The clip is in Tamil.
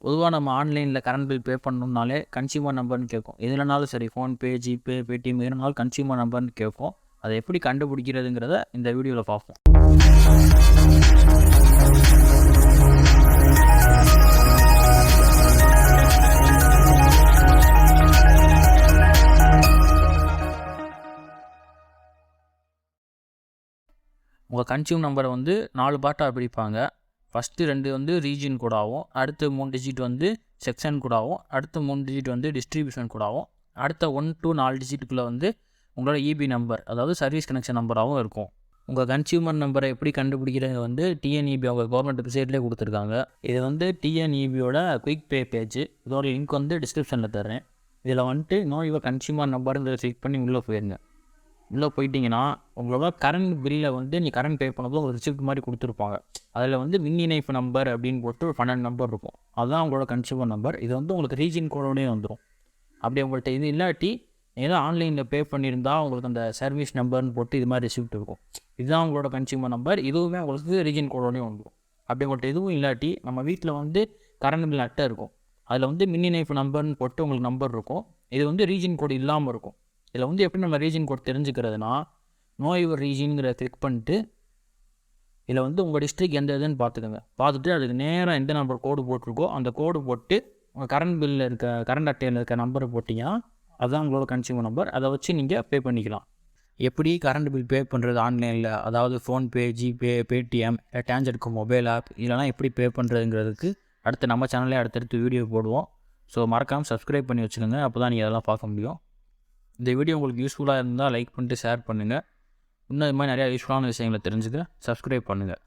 பொதுவாக நம்ம ஆன்லைனில் கரண்ட் பில் பே பண்ணணும்னாலே கன்சியூமர் நம்பர்னு கேட்கும். எதுலனாலும் சரி, ஃபோன்பே, ஜிபே, பேடிஎம் எதுனாலும் கன்சியூமர் நம்பர்னு கேட்கும். அதை எப்படி கண்டுபிடிக்கிறதுங்கிறத இந்த வீடியோவில் பார்ப்போம். உங்கள் கன்சியூமர் நம்பரை 4 பார்ட்டாக பிரிப்பாங்க. ஃபஸ்ட்டு 2 ரீஜன் கூடாகும், அடுத்து 3 டிஜிட் செக்ஷன் கூடாகும், அடுத்து 3 டிஜிட் டிஸ்ட்ரிபியூஷன் கூடாகும், அடுத்த 1 to 4 டிஜிட்டுக்குள்ளே உங்களோட இபி நம்பர், அதாவது சர்வீஸ் கனெக்ஷன் நம்பராகவும் இருக்கும். உங்கள் கன்சியூமர் நம்பரை எப்படி கண்டுபிடிக்கிறது TNEB அவங்க கவர்மெண்ட் வெப்சைட்லேயே கொடுத்துருக்காங்க. இது TNEBயோட குயிக் பே பேஜ். இதோட லிங்க் டிஸ்கிரிப்ஷனில் தர்றேன். இதில் நோ யுவர் கன்சியூமர் நம்பருங்கிறத கிளிக் பண்ணி உள்ளே போயிருங்க. உள்ளே போயிட்டீங்கன்னா உங்களோட கரண்ட் பில்லில் நீ கரண்ட் பே பண்ணப்போ ஒரு ரிசிப்ட் மாதிரி கொடுத்துருப்பாங்க. அதில் மின் இணைப்பு நம்பர் அப்படின்னு போட்டு ஒரு 12 நம்பர் இருக்கும். அதுதான் உங்களோட கன்சியூமர் நம்பர். இது உங்களுக்கு ரீஜன் கோடோடே வந்துடும். அப்படி உங்கள்கிட்ட இது இல்லாட்டி ஏதோ ஆன்லைனில் பே பண்ணியிருந்தால் உங்களுக்கு அந்த சர்வீஸ் நம்பர்னு போட்டு இது மாதிரி ரிசிப்ட் இருக்கும். இதுதான் உங்களோட கன்சியூமர் நம்பர். இதுவுமே உங்களுக்கு ரீஜன் கோடோடே வந்துடும். அப்படி உங்கள்கிட்ட எதுவும் இல்லாட்டி நம்ம வீட்டில் கரண்ட் பில் அட்டை இருக்கும். அதில் மின் இணைப்பு நம்பர்னு போட்டு உங்களுக்கு நம்பர் இருக்கும். இது ரீஜன் கோடு இல்லாமல் இருக்கும். இதில் எப்படி நம்ம ரீஜன் கோட் தெரிஞ்சுக்கிறதுனா, நோ யுவர் ரீஜின்ங்கிற கிளிக் பண்ணிட்டு இதில் உங்கள் டிஸ்ட்ரிக்ட் எந்த இதுன்னு பார்த்துக்கோங்க. பார்த்துட்டு அதுக்கு நேராக எந்த நம்பர் கோடு போட்டிருக்கோ அந்த கோடு போட்டு உங்கள் கரண்ட் பில்லில் இருக்க கரண்ட் அட்டையில் இருக்க நம்பரை போட்டிங்கன்னா அதுதான் உங்களோட கன்சியூமர் நம்பர். அதை வச்சு நீங்கள் பே பண்ணிக்கலாம். எப்படி கரண்ட் பில் பே பண்ணுறது ஆன்லைனில், அதாவது ஃபோன்பே, ஜிபே, பேடிஎம், டான்ஜெட்க்கு மொபைல் ஆப், இதெல்லாம் எப்படி பே பண்ணுறதுங்கிறதுக்கு அடுத்து நம்ம சேனல்லே அடுத்தடுத்து வீடியோ போடுவோம். ஸோ மறக்காமல் சப்ஸ்கிரைப் பண்ணி வச்சுக்கோங்க. அப்போ தான் நீங்கள் அதெல்லாம் பார்க்க முடியும். இந்த வீடியோ உங்களுக்கு யூஸ்ஃபுல்லாக இருந்தால் லைக் பண்ணிட்டு ஷேர் பண்ணுங்கள். இன்னும் இது மாதிரி நிறையா யூஸ்ஃபுல்லான விஷயங்களை தெரிஞ்சுக்க சப்ஸ்கிரைப் பண்ணுங்கள்.